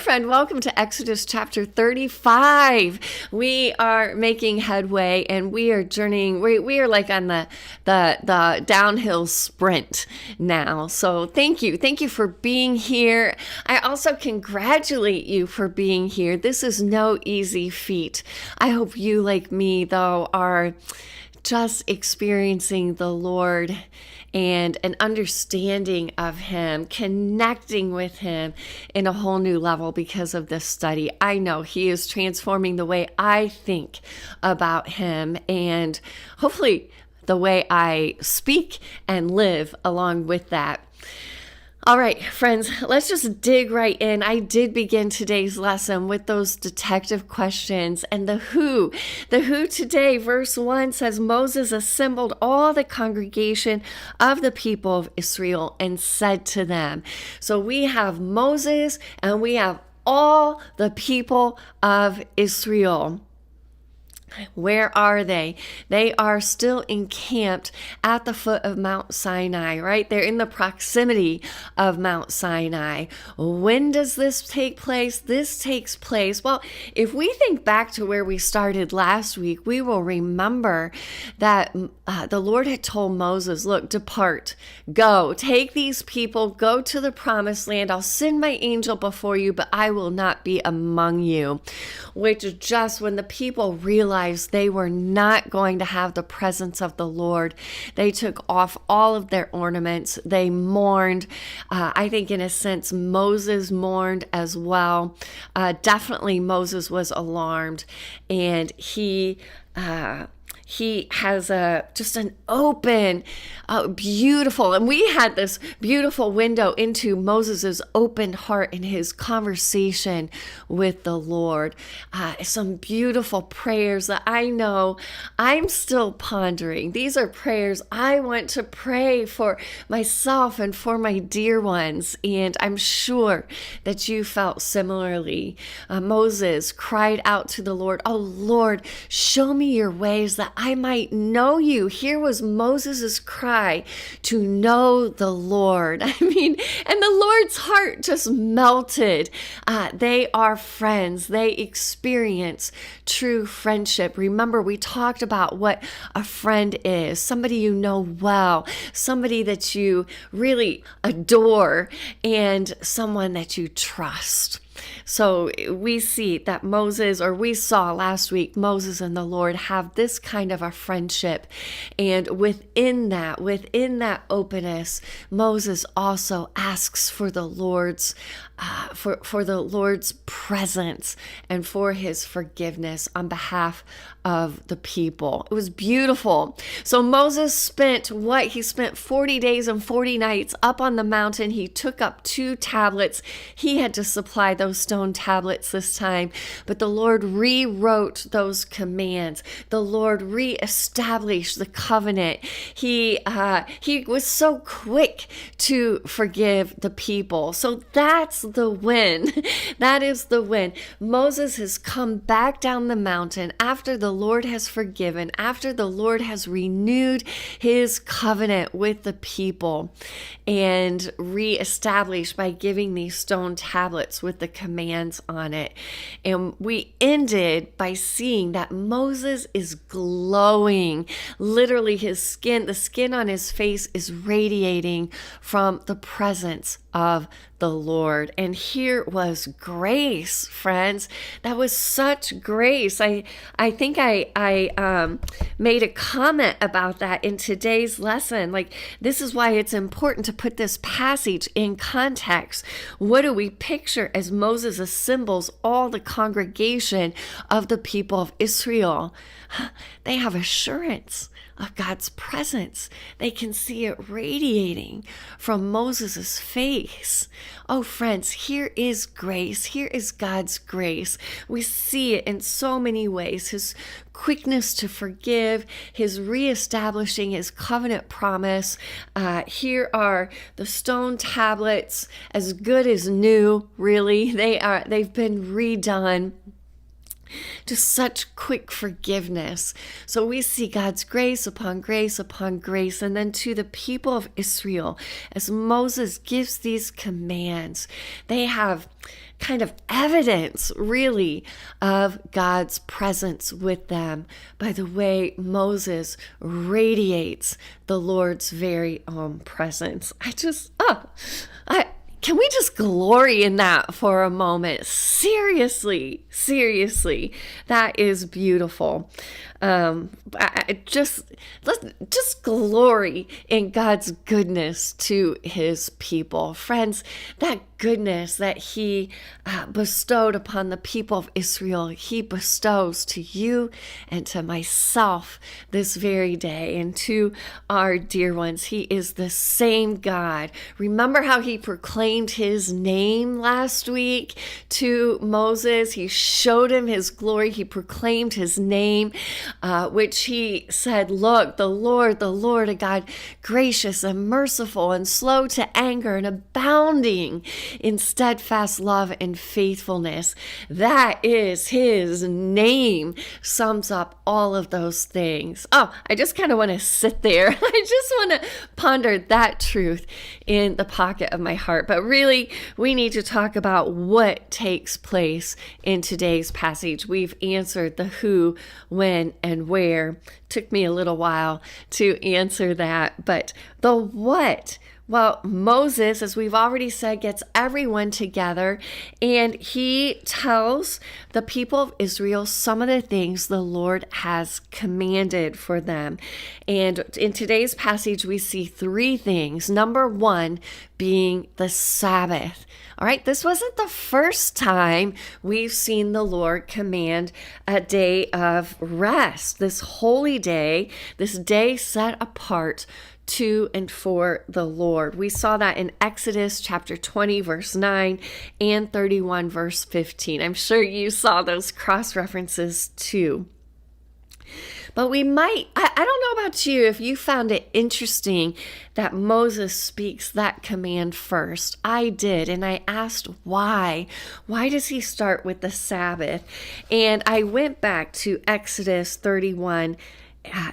friend. Welcome to Exodus chapter 35. We are making headway and we are journeying. We are like on the downhill sprint now. So thank you. Thank you for being here. I also congratulate you for being here. This is no easy feat. I hope you, like me, though, are just experiencing the Lord and an understanding of Him, connecting with Him in a whole new level because of this study. I know He is transforming the way I think about Him and hopefully the way I speak and live along with that. All right, friends, let's just dig right in. I did begin today's lesson with those detective questions and the who. The who today, verse 1 says, Moses assembled all the congregation of the people of Israel and said to them. So we have Moses and we have all the people of Israel. Where are they? They are still encamped at the foot of Mount Sinai, right? They're in the proximity of Mount Sinai. When does this take place? This takes place. Well, if we think back to where we started last week, we will remember that the Lord had told Moses, look, depart, go, take these people, go to the promised land. I'll send my angel before you, but I will not be among you. Which just when the people realized they were not going to have the presence of the Lord, they took off all of their ornaments. They mourned. I think in a sense, Moses mourned as well. Definitely Moses was alarmed, and he has just an open, beautiful, and we had this beautiful window into Moses's open heart in his conversation with the Lord. Some beautiful prayers that I know I'm still pondering. These are prayers I want to pray for myself and for my dear ones, and I'm sure that you felt similarly. Moses cried out to the Lord, "Oh Lord, show me your ways that I might know you." Here was Moses's cry to know the Lord. I mean, and the Lord's heart just melted. They are friends. They experience true friendship. Remember, we talked about what a friend is. Somebody you know well, somebody that you really adore, and someone that you trust. So we see that we saw last week, Moses and the Lord have this kind of a friendship. And within that openness, Moses also asks for the Lord's for the Lord's presence and for His forgiveness on behalf of the people. It was beautiful. So Moses spent 40 days and 40 nights up on the mountain. He took up 2 tablets. He had to supply those stone tablets this time, but the Lord rewrote those commands. The Lord reestablished the covenant. He was so quick to forgive the people. So that's the win. That is the win. Moses has come back down the mountain after the Lord has forgiven, after the Lord has renewed His covenant with the people and reestablished by giving these stone tablets with the commands on it. And we ended by seeing that Moses is glowing. Literally, the skin on his face is radiating from the presence of the Lord. And here was grace, friends. That was such grace. I think I made a comment about that in today's lesson. Like, this is why it's important to put this passage in context. What do we picture as Moses assembles all the congregation of the people of Israel? They have assurance of God's presence. They can see it radiating from Moses's face. Oh, friends, here is grace. Here is God's grace. We see it in so many ways. His quickness to forgive, His reestablishing His covenant promise. Here are the stone tablets, as good as new, really. They've been redone. Just such quick forgiveness. So we see God's grace upon grace upon grace. And then to the people of Israel, as Moses gives these commands, they have kind of evidence, really, of God's presence with them by the way Moses radiates the Lord's very own presence. Can we just glory in that for a moment? Seriously, that is beautiful. Let's just glory in God's goodness to his people. Friends, that goodness that he bestowed upon the people of Israel, he bestows to you and to myself this very day, and to our dear ones. He is the same God. Remember how he proclaimed his name last week to Moses? He showed him his glory. He proclaimed his name, which he said, look, the Lord, a God gracious and merciful and slow to anger and abounding in steadfast love and faithfulness. That is his name. Sums up all of those things. Oh, I just kind of want to sit there. I just want to ponder that truth in the pocket of my heart. But really, we need to talk about what takes place in today's passage. We've answered the who, when, and where. Took me a little while to answer that, but the what? Well, Moses, as we've already said, gets everyone together and he tells the people of Israel some of the things the Lord has commanded for them. And in today's passage, we see three things. Number one being the Sabbath. All right, this wasn't the first time we've seen the Lord command a day of rest, this holy day, this day set apart to and for the Lord. We saw that in Exodus chapter 20, verse 9 and 31, verse 15. I'm sure you saw those cross references too. But we might, I don't know about you, if you found it interesting that Moses speaks that command first. I did, and I asked why. Why does he start with the Sabbath? And I went back to Exodus 31.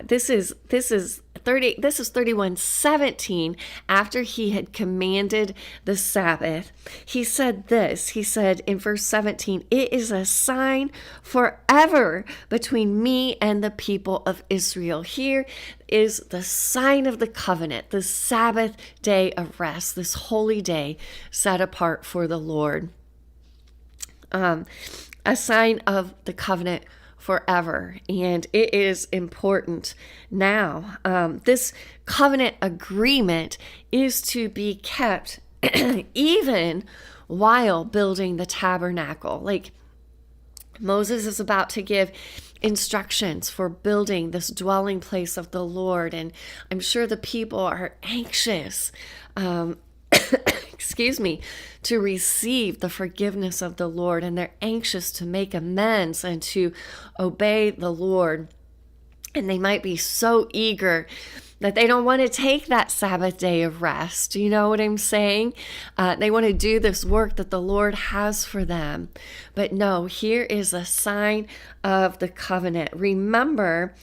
This is 31:17. After he had commanded the Sabbath, he said this. He said in verse 17, "It is a sign forever between me and the people of Israel." Here is the sign of the covenant, the Sabbath day of rest, this holy day set apart for the Lord. A sign of the covenant forever, and it is important now. This covenant agreement is to be kept even while building the tabernacle. Like Moses is about to give instructions for building this dwelling place of the Lord, and I'm sure the people are anxious to receive the forgiveness of the Lord, and they're anxious to make amends and to obey the Lord. And they might be so eager that they don't want to take that Sabbath day of rest. You know what I'm saying? They want to do this work that the Lord has for them. But no, here is a sign of the covenant. Remember,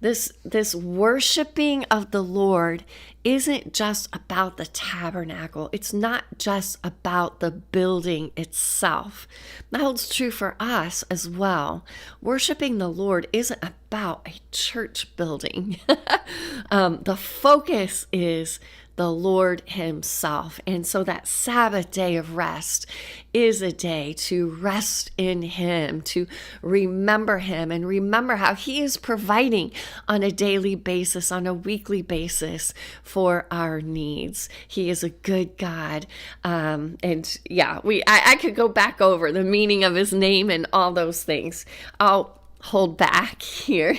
this worshiping of the Lord isn't just about the tabernacle. It's not just about the building itself. That holds true for us as well. Worshiping the Lord isn't about a church building. The focus is the Lord himself. And so that Sabbath day of rest is a day to rest in him, to remember him, and remember how he is providing on a daily basis, on a weekly basis for our needs. He is a good God. I could go back over the meaning of his name and all those things. I'll hold back here.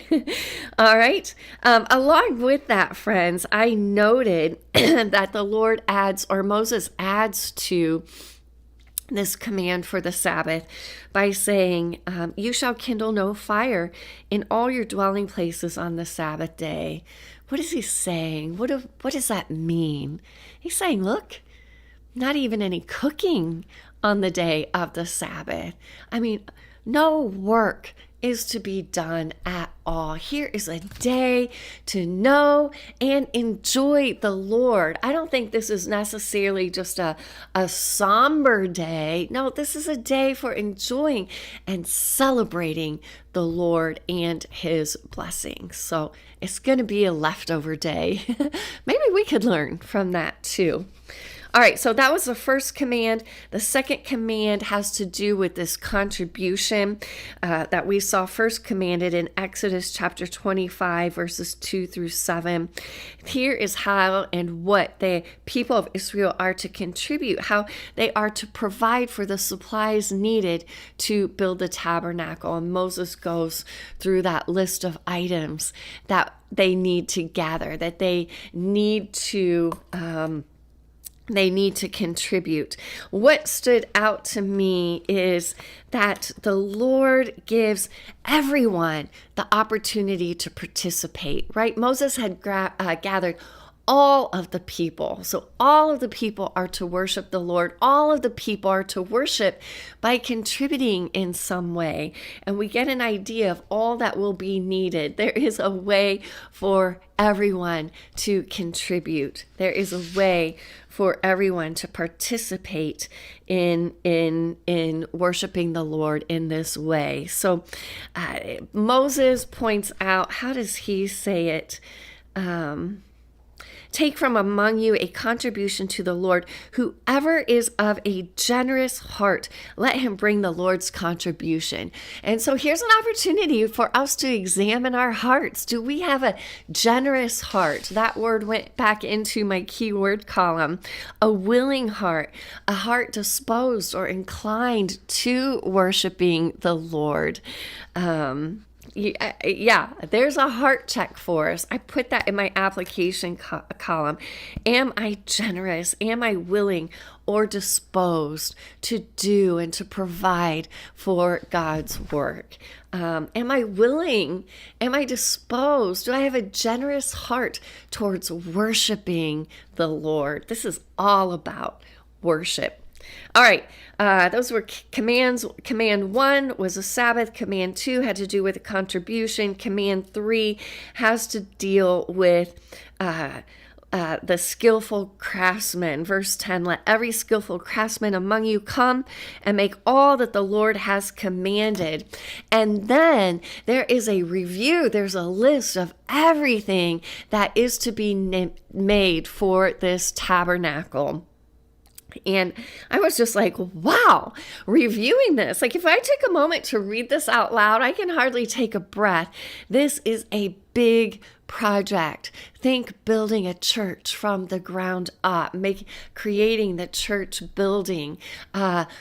All right. Along with that, friends, I noted that the Lord Moses adds to this command for the Sabbath by saying, you shall kindle no fire in all your dwelling places on the Sabbath day. What is he saying? What does that mean? He's saying, look, not even any cooking on the day of the Sabbath. I mean, No work is to be done at all. Here is a day to know and enjoy the Lord. I don't think this is necessarily just a somber day. No, this is a day for enjoying and celebrating the Lord and his blessings. So it's going to be a leftover day. Maybe we could learn from that too. All right, so that was the first command. The second command has to do with this contribution that we saw first commanded in Exodus chapter 25, verses 2 through 7. Here is how and what the people of Israel are to contribute, how they are to provide for the supplies needed to build the tabernacle. And Moses goes through that list of items that they need to gather, that they need to contribute. What stood out to me is that the Lord gives everyone the opportunity to participate, right? Moses had gathered all of the people. So all of the people are to worship the Lord. All of the people are to worship by contributing in some way. And we get an idea of all that will be needed. There is a way for everyone to contribute. There is a way for everyone to participate in worshiping the Lord in this way. So Moses points out, how does he say it? Take from among you a contribution to the Lord. Whoever is of a generous heart, let him bring the Lord's contribution. And so here's an opportunity for us to examine our hearts. Do we have a generous heart? That word went back into my keyword column. A willing heart, a heart disposed or inclined to worshiping the Lord. Yeah, there's a heart check for us. I put that in my application column. Am I generous? Am I willing or disposed to do and to provide for God's work? Am I willing? Am I disposed? Do I have a generous heart towards worshiping the Lord? This is all about worship. All right, those were commands. Command 1 was a Sabbath. Command 2 had to do with a contribution. Command 3 has to deal with the skillful craftsman. Verse 10, let every skillful craftsman among you come and make all that the Lord has commanded. And then there is a review. There's a list of everything that is to be made for this tabernacle. And I was just like, wow, reviewing this. Like, if I take a moment to read this out loud, I can hardly take a breath. This is a big project. Think building a church from the ground up, creating the church building,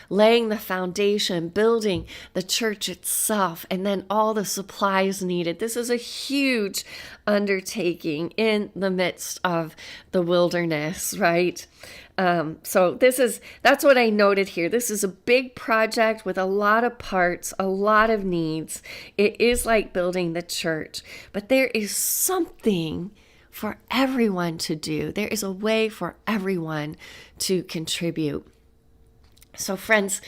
laying the foundation, building the church itself, and then all the supplies needed. This is a huge undertaking in the midst of the wilderness, right? So that's what I noted here. This is a big project with a lot of parts, a lot of needs. It is like building the church, but there is something for everyone to do. There is a way for everyone to contribute. So friends,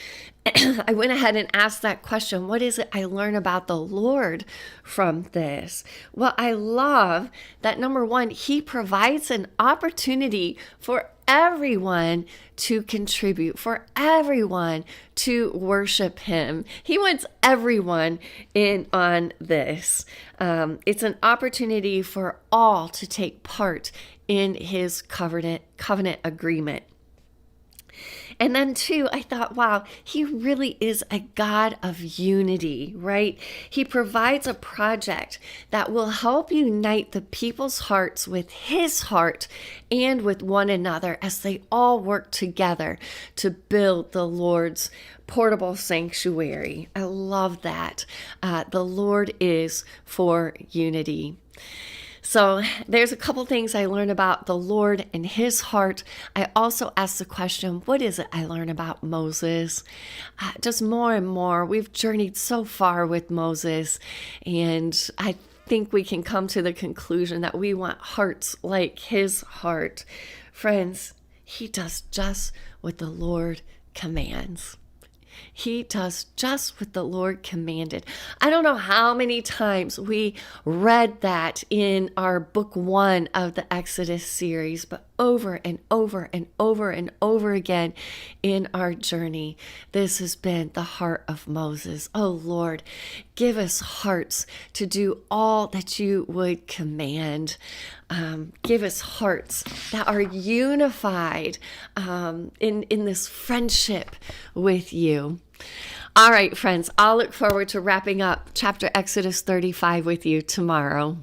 I went ahead and asked that question. What is it I learn about the Lord from this? Well, I love that, number one, he provides an opportunity for everyone to contribute, for everyone to worship him. He wants everyone in on this. It's an opportunity for all to take part in his covenant agreement. And then two, I thought, wow, he really is a God of unity, right? He provides a project that will help unite the people's hearts with his heart and with one another as they all work together to build the Lord's portable sanctuary. I love that. The Lord is for unity. So there's a couple things I learned about the Lord and his heart. I also asked the question, what is it I learn about Moses? Just more and more. We've journeyed so far with Moses, and I think we can come to the conclusion that we want hearts like his heart. Friends, he does just what the Lord commands. He does just what the Lord commanded. I don't know how many times we read that in our book 1 of the Exodus series, but over and over and over and over again in our journey, this has been the heart of Moses. Oh Lord, give us hearts to do all that you would command. Give us hearts that are unified in this friendship with you. All right, friends, I'll look forward to wrapping up chapter Exodus 35 with you tomorrow.